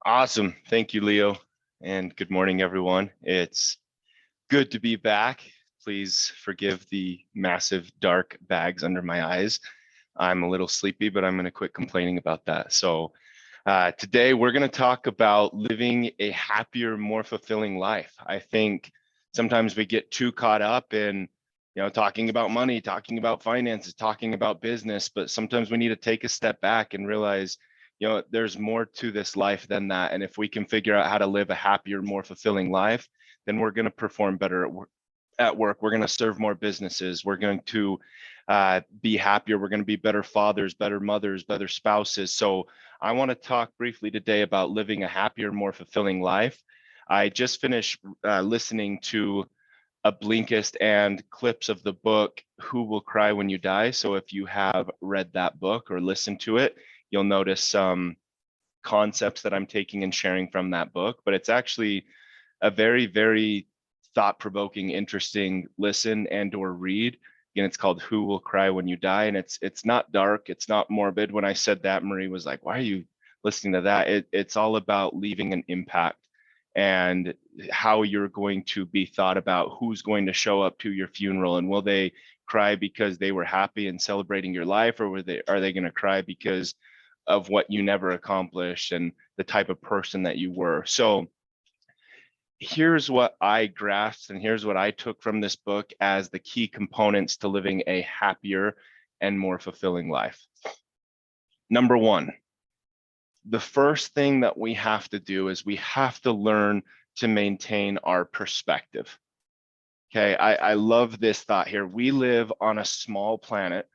Awesome. Thank you, Leo. And good morning, everyone. It's good to be back. Please forgive the massive dark bags under my eyes. I'm a little sleepy, but I'm going to quit complaining about that. Today we're going to talk about living a happier, more fulfilling life. I think sometimes we get too caught up in, talking about money, talking about finances, talking about business, but sometimes we need to take a step back and realize, there's more to this life than that. And if we can figure out how to live a happier, more fulfilling life, then we're going to perform better at work. We're going to serve more businesses. We're going to be happier. We're going to be better fathers, better mothers, better spouses. So I want to talk briefly today about living a happier, more fulfilling life. I just finished listening to a Blinkist and clips of the book, Who Will Cry When You Die? So if you have read that book or listened to it, you'll notice some concepts that I'm taking and sharing from that book, but it's actually a very, very thought-provoking, interesting listen and or read. Again, it's called Who Will Cry When You Die? And it's not dark, it's not morbid. When I said that, Marie was like, why are you listening to that? It's all about leaving an impact and how you're going to be thought about, who's going to show up to your funeral, and will they cry because they were happy and celebrating your life, or are they going to cry because of what you never accomplished and the type of person that you were? So here's what I grasped and here's what I took from this book as the key components to living a happier and more fulfilling life. Number one, the first thing that we have to do is we have to learn to maintain our perspective. Okay, I love this thought here. We live on a small planet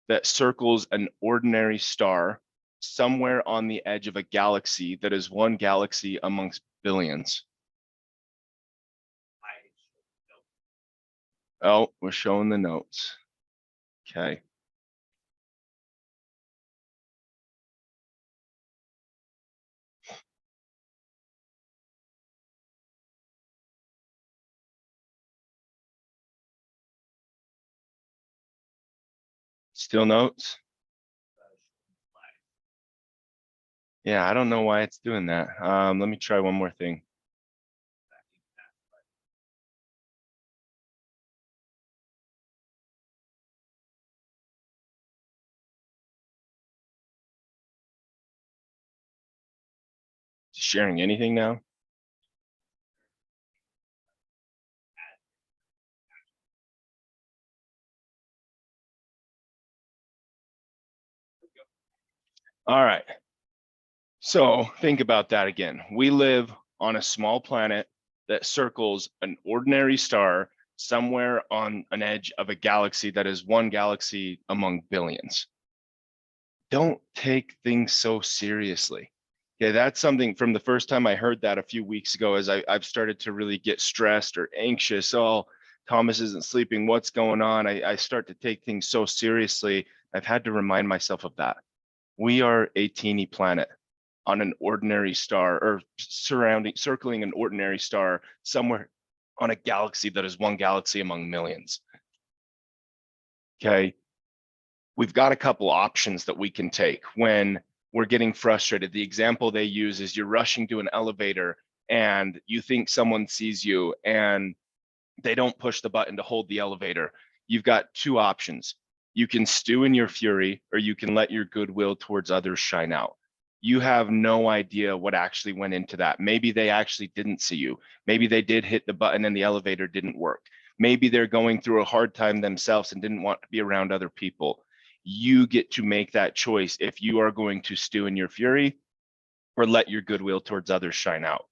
that circles an ordinary star somewhere on the edge of a galaxy that is one galaxy amongst billions. Oh, we're showing the notes. Okay. Still notes? Yeah, I don't know why it's doing that. Let me try one more thing. Sharing anything now? All right. So think about that again. We live on a small planet that circles an ordinary star somewhere on an edge of a galaxy that is one galaxy among billions. Don't take things so seriously. Okay, that's something from the first time I heard that a few weeks ago, as I've started to really get stressed or anxious. Oh, Thomas isn't sleeping. What's going on? I start to take things so seriously. I've had to remind myself of that. We are a teeny planet on an ordinary star, or circling an ordinary star somewhere on a galaxy that is one galaxy among millions. Okay. We've got a couple options that we can take when we're getting frustrated. The example they use is you're rushing to an elevator and you think someone sees you and they don't push the button to hold the elevator. You've got two options. You can stew in your fury, or you can let your goodwill towards others shine out. You have no idea what actually went into that. Maybe they actually didn't see you. Maybe they did hit the button and the elevator didn't work. Maybe they're going through a hard time themselves and didn't want to be around other people. You get to make that choice if you are going to stew in your fury or let your goodwill towards others shine out.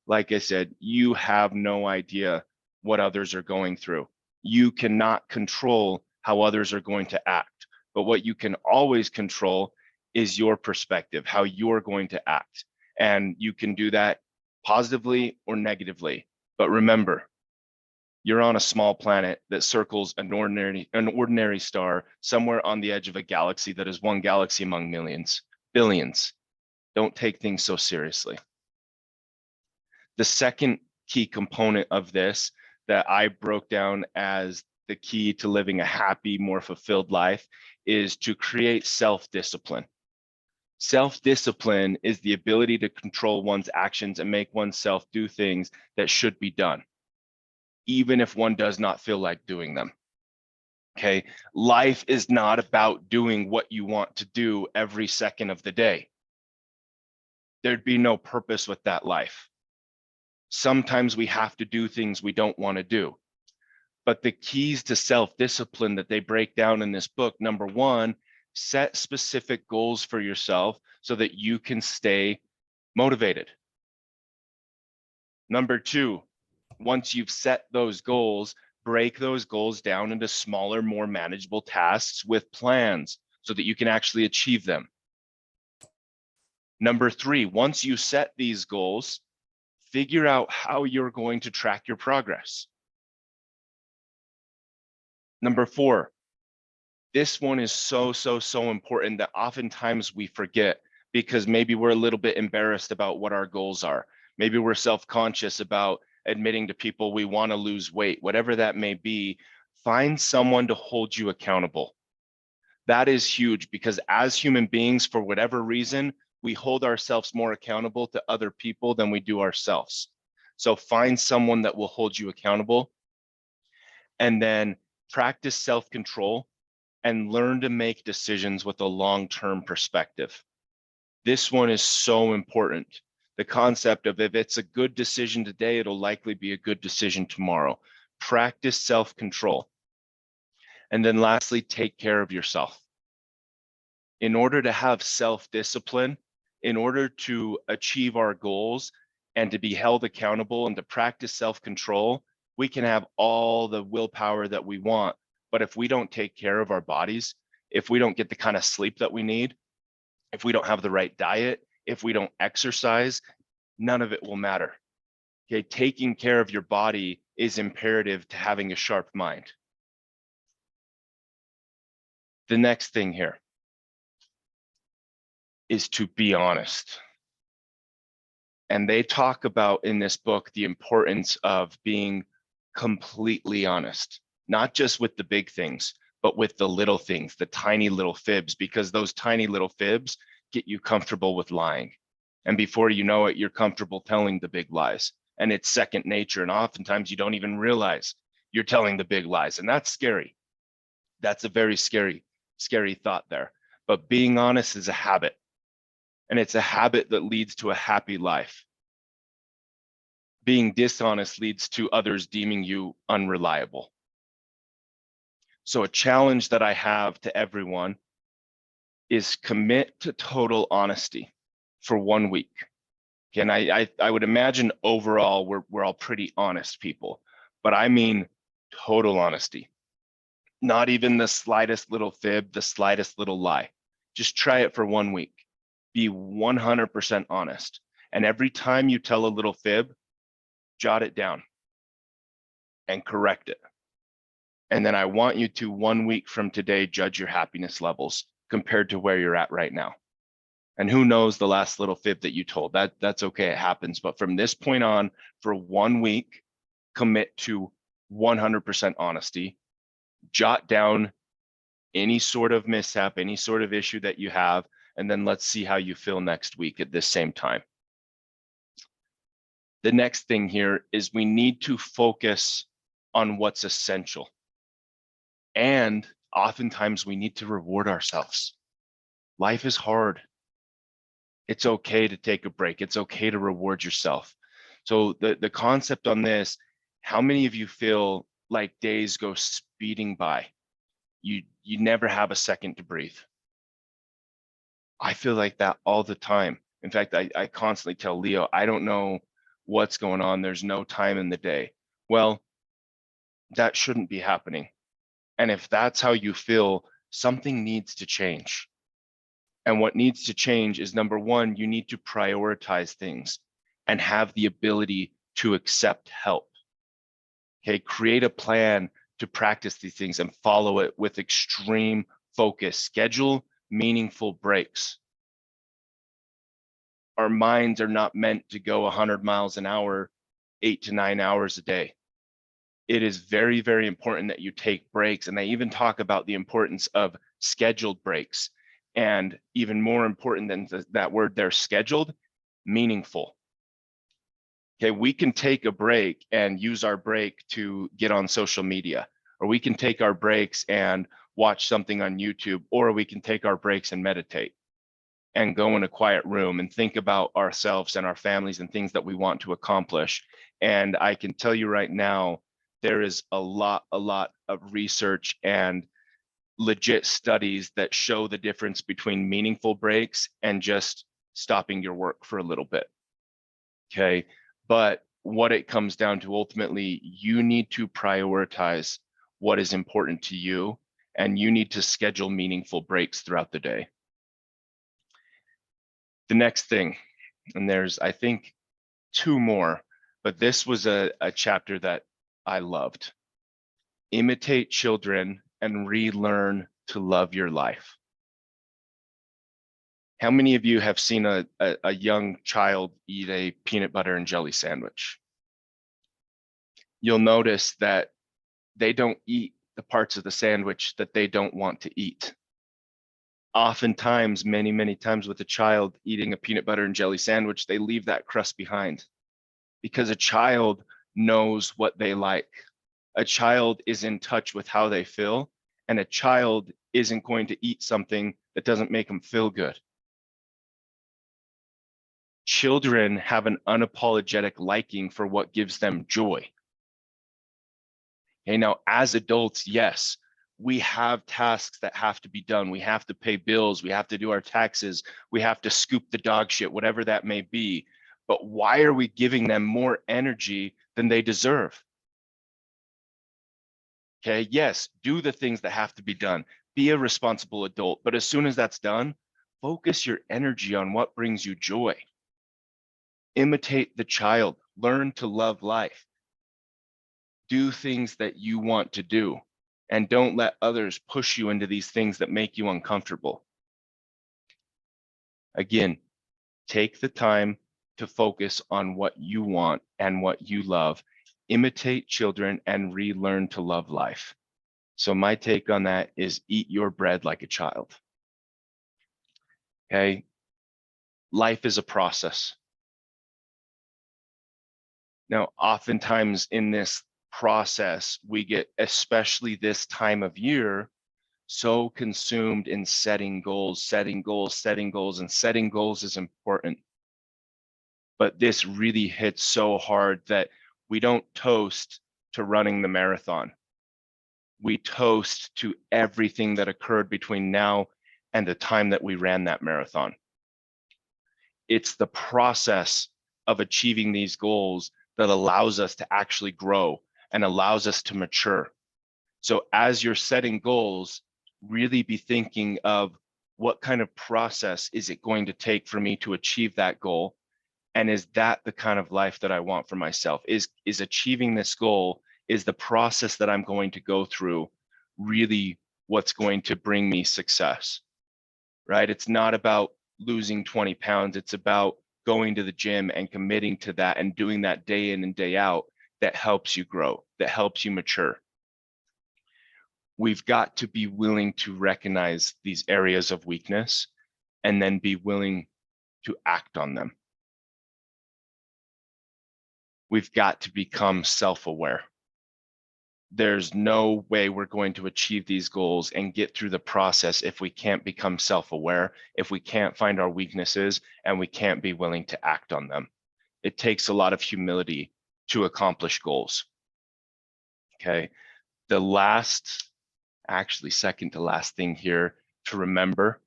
Like I said, you have no idea what others are going through. You cannot control how others are going to act, but what you can always control is your perspective, how you're going to act. And you can do that positively or negatively. But remember, you're on a small planet that circles an ordinary star somewhere on the edge of a galaxy that is one galaxy among millions, billions. Don't take things so seriously. The second key component of this that I broke down as the key to living a happy, more fulfilled life is to create self-discipline. Self-discipline is the ability to control one's actions and make oneself do things that should be done, even if one does not feel like doing them. Okay, life is not about doing what you want to do every second of the day. There'd be no purpose with that life. Sometimes we have to do things we don't want to do. But the keys to self-discipline that they break down in this book, number one, set specific goals for yourself so that you can stay motivated. Number two, once you've set those goals, break those goals down into smaller, more manageable tasks with plans so that you can actually achieve them. Number three, once you set these goals, figure out how you're going to track your progress. Number four, this one is so important that oftentimes we forget because maybe we're a little bit embarrassed about what our goals are. Maybe we're self-conscious about admitting to people we want to lose weight, whatever that may be. Find someone to hold you accountable. That is huge because as human beings, for whatever reason, we hold ourselves more accountable to other people than we do ourselves. So find someone that will hold you accountable, and then practice self-control and learn to make decisions with a long-term perspective. This one is so important. The concept of if it's a good decision today, it'll likely be a good decision tomorrow. Practice self-control. And then lastly, take care of yourself. In order to have self-discipline, in order to achieve our goals and to be held accountable and to practice self-control, we can have all the willpower that we want. But if we don't take care of our bodies, if we don't get the kind of sleep that we need, if we don't have the right diet, if we don't exercise, none of it will matter. Okay, taking care of your body is imperative to having a sharp mind. The next thing here is to be honest. And they talk about in this book the importance of being completely honest, not just with the big things, but with the little things, the tiny little fibs, because those tiny little fibs get you comfortable with lying. And before you know it, you're comfortable telling the big lies. And it's second nature. And oftentimes you don't even realize you're telling the big lies. And that's scary. That's a very scary thought there. But being honest is a habit. And it's a habit that leads to a happy life. Being dishonest leads to others deeming you unreliable. So a challenge that I have to everyone is commit to total honesty for 1 week. And I would imagine overall we're all pretty honest people, but I mean total honesty. Not even the slightest little fib, the slightest little lie. Just try it for 1 week. Be 100% honest. And every time you tell a little fib, jot it down and correct it. And then I want you to 1 week from today, judge your happiness levels compared to where you're at right now. And who knows the last little fib that you told, that's okay, it happens. But from this point on, for 1 week, commit to 100% honesty, jot down any sort of mishap, any sort of issue that you have, and then let's see how you feel next week at this same time. The next thing here is we need to focus on what's essential. And oftentimes we need to reward ourselves. Life is hard. It's okay to take a break. It's okay to reward yourself. So the concept on this, how many of you feel like days go speeding by? You never have a second to breathe. I feel like that all the time. In fact, I constantly tell Leo, I don't know what's going on. There's no time in the day. Well, that shouldn't be happening. And if that's how you feel, something needs to change. And what needs to change is, number one, you need to prioritize things and have the ability to accept help. Okay, create a plan to practice these things and follow it with extreme focus. Schedule meaningful breaks. Our minds are not meant to go 100 miles an hour, 8 to 9 hours a day. It is very, very important that you take breaks. And they even talk about the importance of scheduled breaks. And even more important than that word there, scheduled, meaningful. Okay, we can take a break and use our break to get on social media, or we can take our breaks and watch something on YouTube, or we can take our breaks and meditate and go in a quiet room and think about ourselves and our families and things that we want to accomplish. And I can tell you right now, there is a lot of research and legit studies that show the difference between meaningful breaks and just stopping your work for a little bit. Okay. But what it comes down to ultimately, you need to prioritize what is important to you, and you need to schedule meaningful breaks throughout the day. The next thing, and there's, I think, 2 more, but this was a chapter that I loved. Imitate children and relearn to love your life. How many of you have seen a young child eat a peanut butter and jelly sandwich? You'll notice that they don't eat the parts of the sandwich that they don't want to eat. Oftentimes, many times with a child eating a peanut butter and jelly sandwich, they leave that crust behind because a child knows what they like. A child is in touch with how they feel, and a child isn't going to eat something that doesn't make them feel good. Children have an unapologetic liking for what gives them joy. Okay, now as adults, yes, we have tasks that have to be done. We have to pay bills. We have to do our taxes. We have to scoop the dog shit, whatever that may be. But why are we giving them more energy than they deserve? Okay, yes, do the things that have to be done. Be a responsible adult. But as soon as that's done, focus your energy on what brings you joy. Imitate the child. Learn to love life. Do things that you want to do, and don't let others push you into these things that make you uncomfortable. Again, take the time to focus on what you want and what you love. Imitate children and relearn to love life. So my take on that is eat your bread like a child. Okay? Life is a process. Now, oftentimes in this process, we get, especially this time of year, so consumed in setting goals, and setting goals is important. But this really hits so hard that we don't toast to running the marathon. We toast to everything that occurred between now and the time that we ran that marathon. It's the process of achieving these goals that allows us to actually grow and allows us to mature. So as you're setting goals, really be thinking of what kind of process is it going to take for me to achieve that goal? And is that the kind of life that I want for myself? Is achieving this goal, is the process that I'm going to go through really what's going to bring me success, right? It's not about losing 20 pounds. It's about going to the gym and committing to that and doing that day in and day out. That helps you grow, that helps you mature. We've got to be willing to recognize these areas of weakness and then be willing to act on them. We've got to become self-aware. There's no way we're going to achieve these goals and get through the process if we can't become self-aware, if we can't find our weaknesses, and we can't be willing to act on them. It takes a lot of humility to accomplish goals. Okay. The last, actually second to last thing here to remember,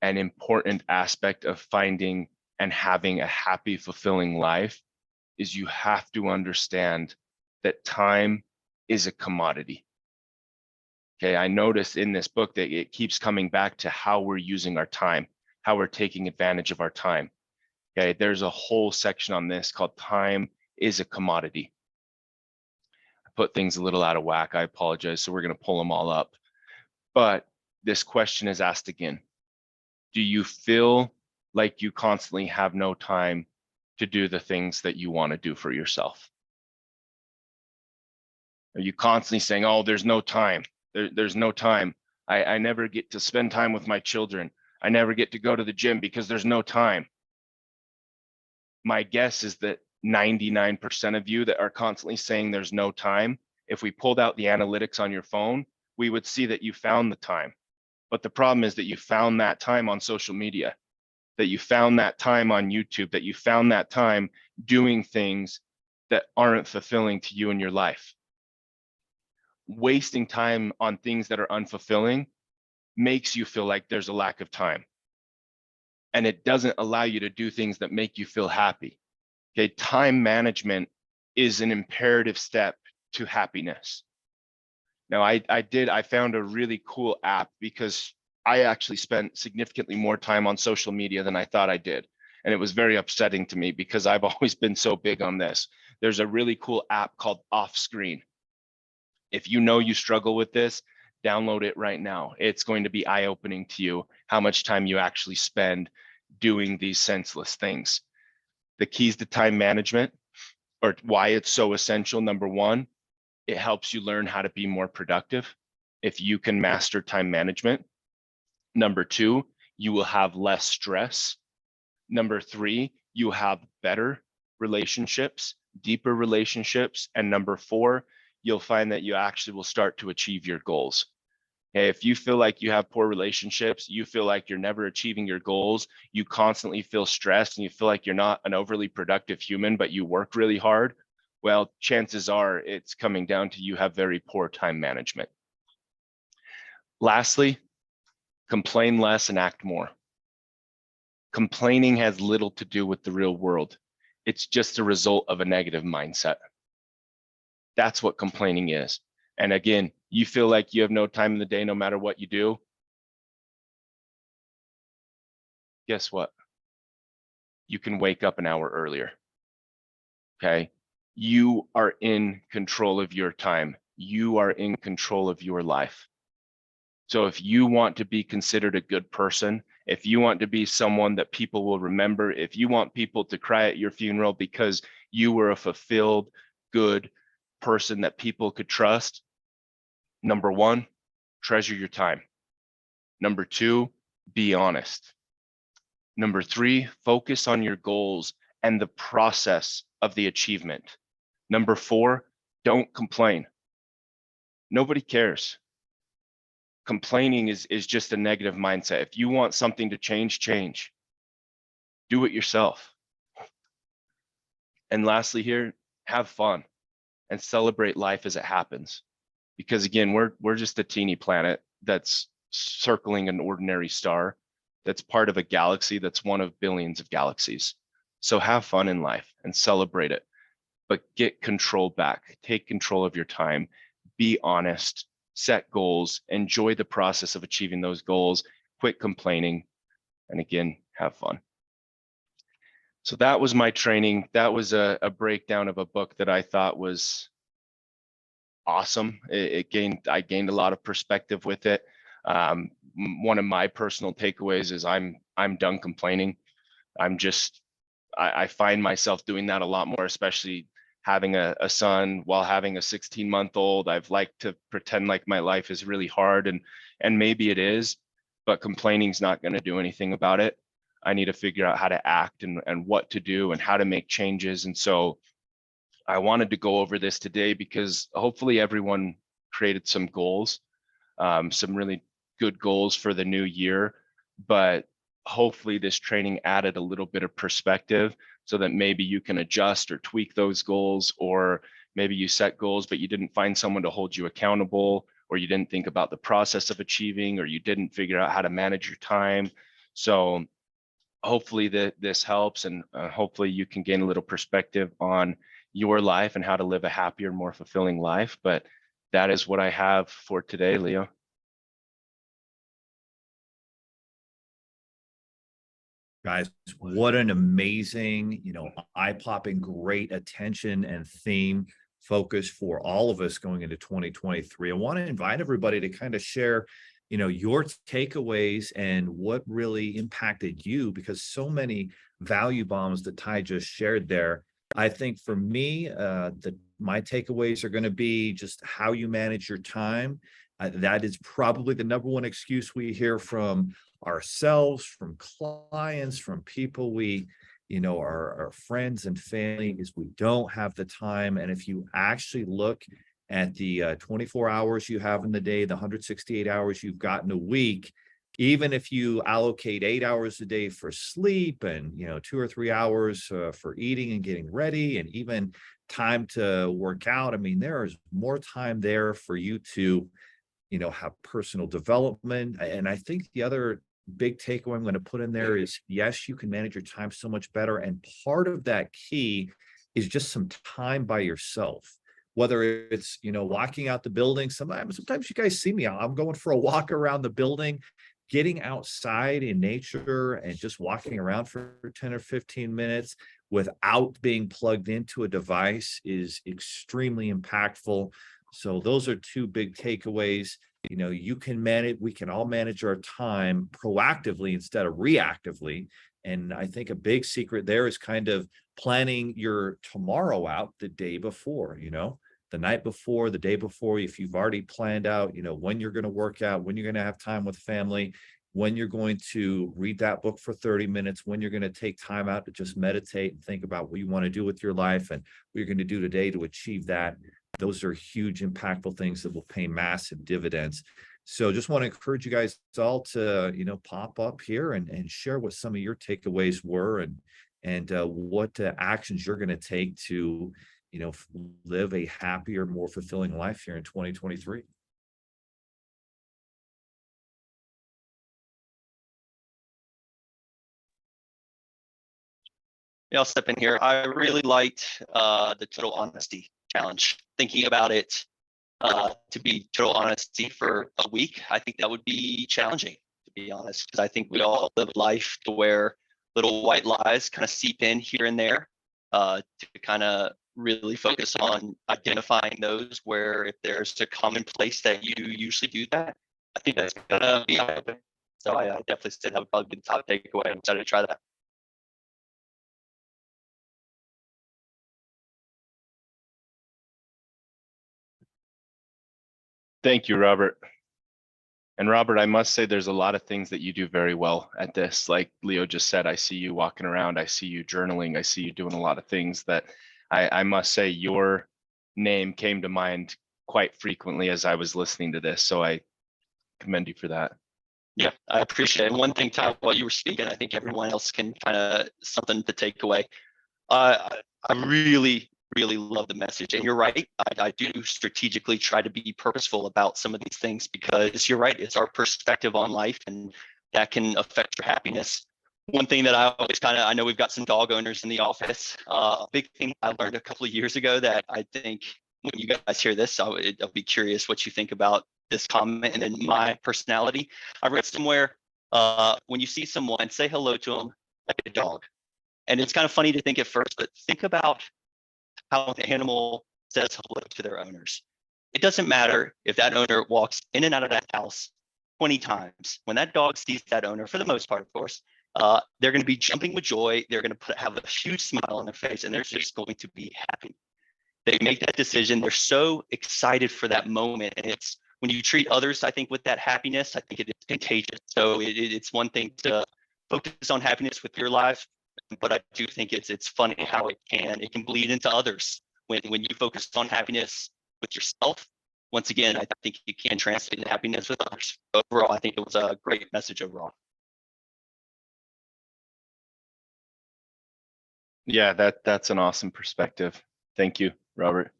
an important aspect of finding and having a happy, fulfilling life is you have to understand that time is a commodity. Okay, I noticed in this book that it keeps coming back to how we're using our time, how we're taking advantage of our time. Okay, there's a whole section on this called Time is a Commodity. I put things a little out of whack, I apologize, so we're gonna pull them all up. But this question is asked again. Do you feel like you constantly have no time to do the things that you want to do for yourself? Are you constantly saying, oh, there's no time, there's no time? I never get to spend time with my children. I never get to go to the gym because there's no time. My guess is that 99% of you that are constantly saying there's no time, if we pulled out the analytics on your phone, we would see that you found the time. But the problem is that you found that time on social media, that you found that time on YouTube, that you found that time doing things that aren't fulfilling to you in your life. Wasting time on things that are unfulfilling makes you feel like there's a lack of time. And it doesn't allow you to do things that make you feel happy. Okay, time management is an imperative step to happiness. Now, I found a really cool app because I actually spent significantly more time on social media than I thought I did. And it was very upsetting to me because I've always been so big on this. There's a really cool app called Off Screen. If you know you struggle with this, download it right now. It's going to be eye-opening to you how much time you actually spend doing these senseless things. The keys to time management, or why it's so essential. Number one, it helps you learn how to be more productive if you can master time management. Number two, you will have less stress. Number three, you have better relationships, deeper relationships. And number four, you'll find that you actually will start to achieve your goals. Okay, if you feel like you have poor relationships, you feel like you're never achieving your goals, you constantly feel stressed, and you feel like you're not an overly productive human, but you work really hard, well, chances are it's coming down to you have very poor time management. Lastly, complain less and act more. Complaining has little to do with the real world. It's just a result of a negative mindset. That's what complaining is. And again, you feel like you have no time in the day no matter what you do. Guess what? You can wake up an hour earlier. Okay? You are in control of your time. You are in control of your life. So if you want to be considered a good person, if you want to be someone that people will remember, if you want people to cry at your funeral because you were a fulfilled, good person that people could trust, number one, treasure your time. Number two, be honest. Number three, focus on your goals and the process of the achievement. Number four, don't complain. Nobody cares. Complaining is just a negative mindset. If you want something to change, change. Do it yourself. And lastly here, have fun and celebrate life as it happens. Because again, we're just a teeny planet that's circling an ordinary star that's part of a galaxy that's one of billions of galaxies. So have fun in life and celebrate it, but get control back. Take control of your time. Be honest, set goals, enjoy the process of achieving those goals, quit complaining, and again, have fun. So that was my training. That was a breakdown of a book that I thought was awesome. I gained a lot of perspective with it. One of my personal takeaways is I'm done complaining. I find myself doing that a lot more, especially having a son while having a 16-month-old. I've liked to pretend like my life is really hard, and maybe it is, but complaining's not going to do anything about it. I need to figure out how to act and what to do and how to make changes. And so I wanted to go over this today because hopefully everyone created some goals, some really good goals for the new year, but hopefully this training added a little bit of perspective so that maybe you can adjust or tweak those goals, or maybe you set goals, but you didn't find someone to hold you accountable, or you didn't think about the process of achieving, or you didn't figure out how to manage your time. So hopefully this helps, and hopefully you can gain a little perspective on your life and how to live a happier, more fulfilling life. But that is what I have for today, Leo. Guys, what an amazing, eye-popping, great attention and theme focus for all of us going into 2023. I want to invite everybody to kind of share, your takeaways and what really impacted you, because so many value bombs that Ty just shared there. I think for me, my takeaways are going to be just how you manage your time That is probably the number one excuse we hear from ourselves, from clients, from people we, our friends and family, is we don't have the time. And if you actually look at the 24 hours you have in the day, the 168 hours you've got in a week, even if you allocate 8 hours a day for sleep and 2 or 3 hours for eating and getting ready, and even time to work out, I mean, there is more time there for you to have personal development. And I think the other big takeaway I'm going to put in there is, yes, you can manage your time so much better. And part of that key is just some time by yourself. Whether it's, walking out the building, sometimes you guys see me, I'm going for a walk around the building, getting outside in nature and just walking around for 10 or 15 minutes without being plugged into a device is extremely impactful. So those are two big takeaways. You can manage, we can all manage our time proactively instead of reactively. And I think a big secret there is kind of planning your tomorrow out the day before, the night before, the day before. If you've already planned out, when you're going to work out, when you're going to have time with family, when you're going to read that book for 30 minutes, when you're going to take time out to just meditate and think about what you want to do with your life and what you're going to do today to achieve that. Those are huge, impactful things that will pay massive dividends. So just want to encourage you guys all to, pop up here and share what some of your takeaways were, and what actions you're going to take to, live a happier, more fulfilling life here in 2023. Yeah, I'll step in here. I really liked the total honesty challenge. Thinking about it, to be total honesty for a week, I think that would be challenging, to be honest, because I think we all live life to where little white lies kind of seep in here and there, to kind of really focus on identifying those where if there's a common place that you usually do that, I think that's gonna be eye-opening. So I definitely said that would probably be the top takeaway. I'm excited to try that. Thank you, Robert. And Robert, I must say there's a lot of things that you do very well at this. Like Leo just said, I see you walking around, I see you journaling, I see you doing a lot of things that I must say your name came to mind quite frequently as I was listening to this. So I commend you for that. Yeah, I appreciate it. And one thing, Ty, while you were speaking, I think everyone else can kind of something to take away. I really, really love the message. And you're right. I do strategically try to be purposeful about some of these things because you're right. It's our perspective on life and that can affect your happiness. One thing that I always I know we've got some dog owners in the office. A big thing I learned a couple of years ago that I think when you guys hear this, I'll be curious what you think about this comment and then my personality. I read somewhere, when you see someone, say hello to them like a dog. And it's kind of funny to think at first, but think about how the animal says hello to their owners. It doesn't matter if that owner walks in and out of that house 20 times. When that dog sees that owner, for the most part, of course, they're going to be jumping with joy. They're going to have a huge smile on their face, and they're just going to be happy. They make that decision. They're so excited for that moment. And it's when you treat others, I think, with that happiness, I think it is contagious. So it's one thing to focus on happiness with your life, but I do think it's funny how it can bleed into others when you focus on happiness with yourself. Once again, I think you can translate into happiness with others. Overall, I think it was a great message overall. Yeah, that's an awesome perspective. Thank you, Robert.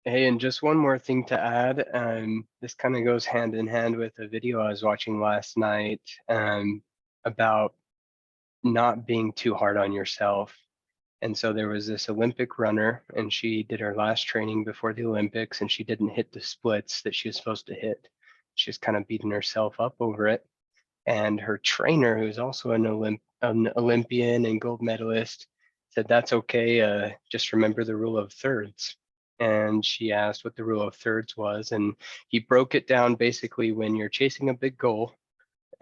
Hey, and just one more thing to add. This kind of goes hand in hand with a video I was watching last night, about not being too hard on yourself. And so there was this Olympic runner, and she did her last training before the Olympics, and she didn't hit the splits that she was supposed to hit. She's kind of beating herself up over it. And her trainer, who's also an Olympian and gold medalist, said, "That's okay. Just remember the rule of thirds." And she asked what the rule of thirds was, and he broke it down basically when you're chasing a big goal.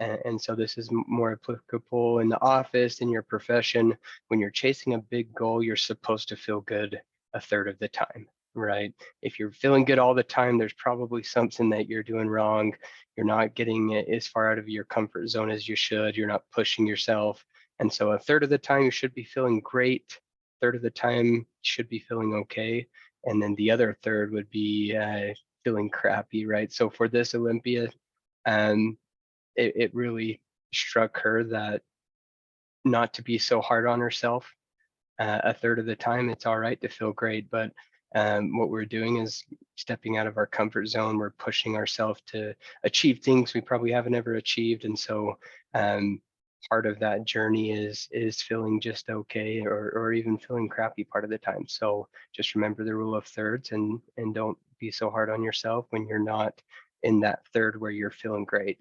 And so this is more applicable in the office, in your profession. When you're chasing a big goal, you're supposed to feel good a third of the time, right? If you're feeling good all the time, there's probably something that you're doing wrong. You're not getting it as far out of your comfort zone as you should. You're not pushing yourself. And so a third of the time you should be feeling great. Third of the time you should be feeling okay. And then the other third would be feeling crappy, right? So for this Olympia, it really struck her that not to be so hard on herself. A third of the time, it's all right to feel great, but what we're doing is stepping out of our comfort zone. We're pushing ourselves to achieve things we probably haven't ever achieved, and so part of that journey is feeling just okay, or even feeling crappy part of the time. So just remember the rule of thirds, and don't be so hard on yourself when you're not in that third where you're feeling great.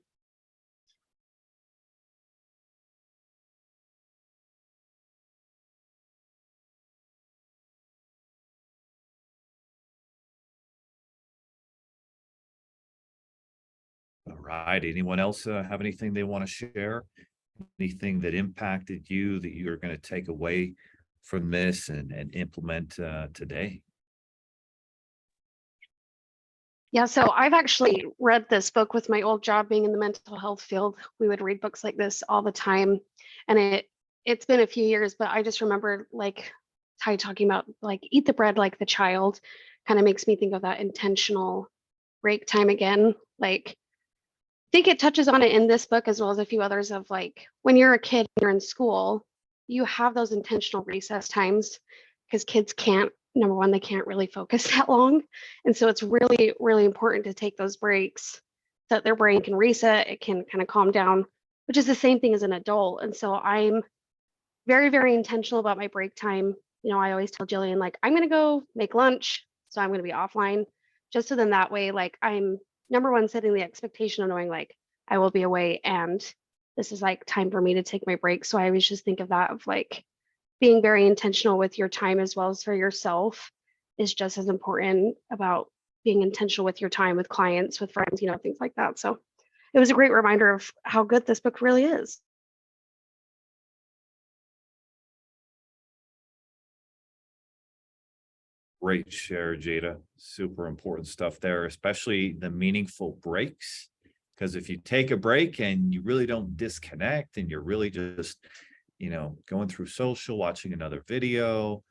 All right. Anyone else have anything they want to share? Anything that impacted you that you're going to take away from this and implement today? Yeah, so I've actually read this book with my old job being in the mental health field. We would read books like this all the time. And it's been a few years, but I just remember like Ty talking about like eat the bread like the child, kind of makes me think of that intentional break time again. Like I think it touches on it in this book as well as a few others of like when you're a kid, you're in school, you have those intentional recess times because kids can't, number one, they can't really focus that long. And so it's really, really important to take those breaks so that their brain can reset, it can kind of calm down, which is the same thing as an adult. And so I'm very, very intentional about my break time. You know, I always tell Jillian, like, I'm going to go make lunch. So I'm going to be offline just so then that way, like, I'm number one, setting the expectation of knowing, like, I will be away and this is like time for me to take my break. So I always just think of that of like being very intentional with your time as well as for yourself is just as important about being intentional with your time with clients, with friends, you know, things like that. So it was a great reminder of how good this book really is. Great share, Jada. Super important stuff there, especially the meaningful breaks. Because if you take a break and you really don't disconnect and you're really just, you know, going through social, watching another video,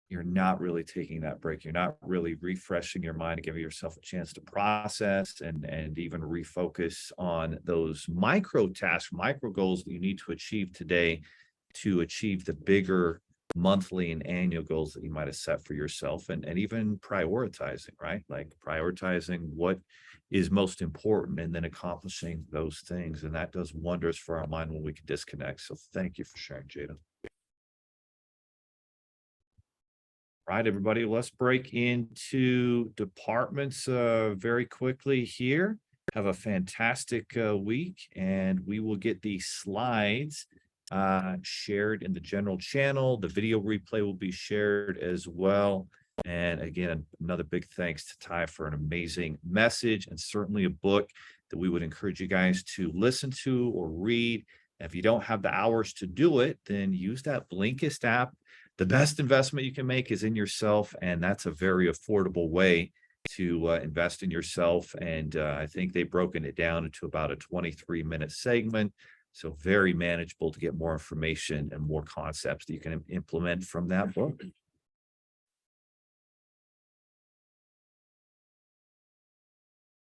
you're not really taking that break. You're not really refreshing your mind and giving yourself a chance to process and even refocus on those micro tasks, micro goals that you need to achieve today to achieve the bigger monthly and annual goals that you might have set for yourself, and even prioritizing, right? Like prioritizing what is most important and then accomplishing those things. And that does wonders for our mind when we can disconnect. So thank you for sharing, Jada. Right, everybody, let's break into departments very quickly here. Have a fantastic week, and we will get these slides shared in the general channel. The video replay will be shared as well. And again, another big thanks to Ty for an amazing message and certainly a book that we would encourage you guys to listen to or read. If you don't have the hours to do it, then use that Blinkist app. The best investment you can make is in yourself, and that's a very affordable way to invest in yourself. And I think they've broken it down into about a 23-minute segment. So very manageable to get more information and more concepts that you can implement from that book.